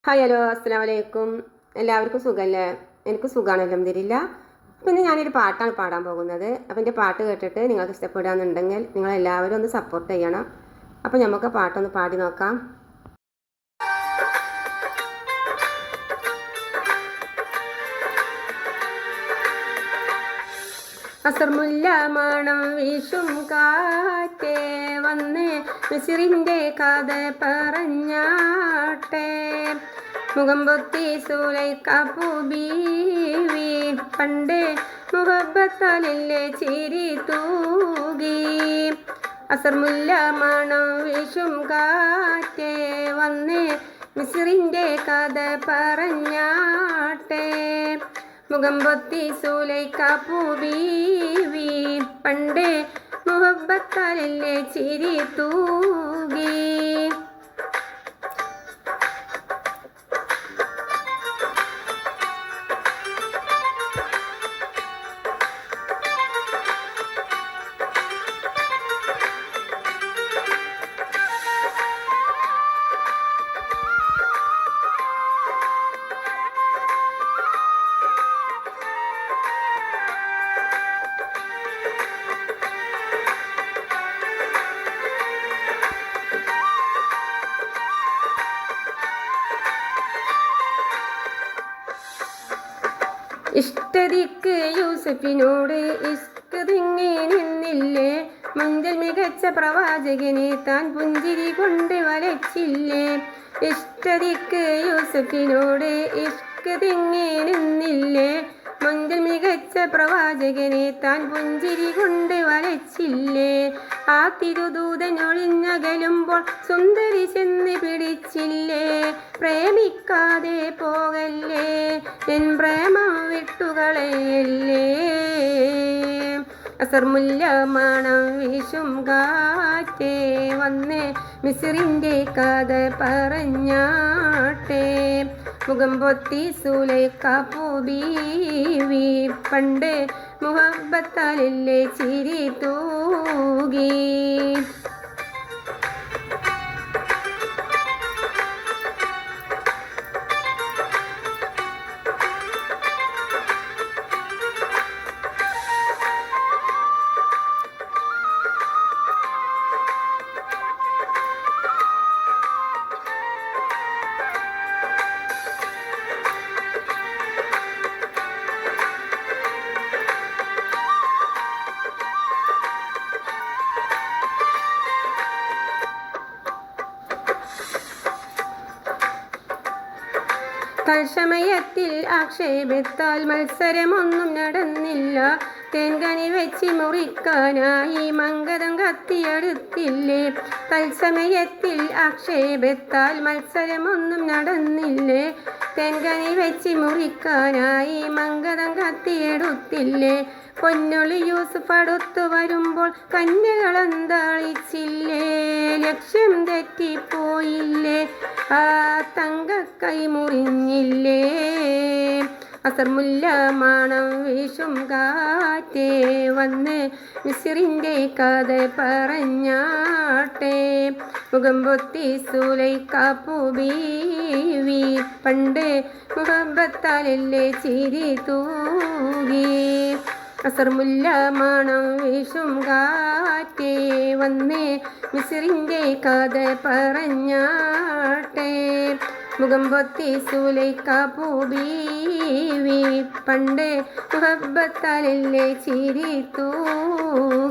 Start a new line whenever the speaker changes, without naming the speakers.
Hi hello അസ്സലാമു അലൈക്കും. എല്ലാവർക്കും സുഖമല്ലേ? എനിക്ക് സുഖമാണ്, അൽഹംദുലില്ലാ. പിന്നെ ഞാനൊരു പാട്ടാണ് പാടാൻ പോകുന്നത്. അപ്പോൾ എൻ്റെ പാട്ട് കേട്ടിട്ട് നിങ്ങൾക്ക് ഇഷ്ടപ്പെടുകയാണെന്നുണ്ടെങ്കിൽ നിങ്ങളെല്ലാവരും ഒന്ന് സപ്പോർട്ട് ചെയ്യണം. അപ്പോൾ നമുക്ക് പാട്ടൊന്ന് പാടി നോക്കാം. അസർമുല്ല മണം വീശും കാറ്റേ വന്ന് മിസിറിൻ്റെ കഥ പറഞ്ഞാട്ടെ. മുഖം പൊത്തി സൂലൈക്കാപ്പു ബീവി പണ്ട് മുഹബത്താലില്ലേ ചിരി തൂകി. അസർമുല്ല മണം വീശും കാറ്റേ വന്ന് മിസിറിൻ്റെ കഥ പറഞ്ഞാട്ടെ. മുഖം പൊത്തി സൂലൈക്കാപ്പു ബീവി പണ്ട് മുഹബത്താലില്ലേ ചിരി തൂകി. ഇഷ്ടതിക്ക് യൂസഫിനോട് ഇഷ്ക് തിങ്ങി നിന്നില്ലേ. മുഞ്ചൽ മികച്ച പ്രവാചകനെ താൻ പുഞ്ചിരി കൊണ്ട് വരച്ചില്ലേ. ഇഷ്ടതിക്ക് യൂസഫിനോട് ഇഷ്ക് തിങ്ങി നിന്നില്ലേ. മുഞ്ചൽ മികച്ച പ്രവാചകനെ താൻ പുഞ്ചിരി കൊണ്ട് വരച്ചില്ലേ. ആ തിരുദൂതൻ ഒളിഞ്ഞകലുമ്പോൾ സുന്ദരി ചെന്ന് പിടിച്ചില്ലേ. പ്രേമിക്കാതെ പോകല്ലേ, എൻ പ്രേമം വിട്ടുകളയല്ലേ. അസർമുല്ല മണം വീശും കാറ്റേ വന്ന് മിസിറിൻ്റെ കഥ പറഞ്ഞാട്ടെ. മുഖം പൊത്തി സൂലൈക്കാപ്പു ബീവി പണ്ട് മുഹബത്താലില്ലേ ചിരി തൂകി. തൽസമയത്തിൽ ആക്ഷേപത്താൽ മത്സരമൊന്നും നടന്നില്ല. തേൻകനി വെച്ച് മുറിക്കാനായി മങ്കതം കത്തിയെടുത്തില്ലേ. തൽസമയത്തിൽ ആക്ഷേപത്താൽ മത്സരമൊന്നും നടന്നില്ലേ. തേൻകനി വെച്ച് മുറിക്കാനായി മങ്കതം കത്തിയെടുത്തില്ലേ. പൊന്നൊളി യൂസുഫ് അടുത്തു വരുമ്പോൾ കന്യകളെന്താളിച്ചില്ലേ. ലക്ഷ്യം തെറ്റിപ്പോയില്ലേ, ആ തങ്കക്കൈ മുറിഞ്ഞില്ലേ. അസർമുല്ല മണം വീശും കാറ്റേ വന്ന് മിസിറിൻ്റെ കഥ പറഞ്ഞാട്ടെ. മുഖം പൊത്തി സൂലൈക്കാപ്പു ബീവി പണ്ട് മുഹബത്താലില്ലേ ചിരി തൂകി. അസർമുല്ല മണം വീശും കാറ്റേ വന്ന് മിസിറിൻ്റെ കഥ പറഞ്ഞാട്ടെ. മുഖം പൊത്തി സൂലൈക്കാപ്പു ബീവി പണ്ട് മുഹബത്താലില്ലേ ചിരി തൂകി.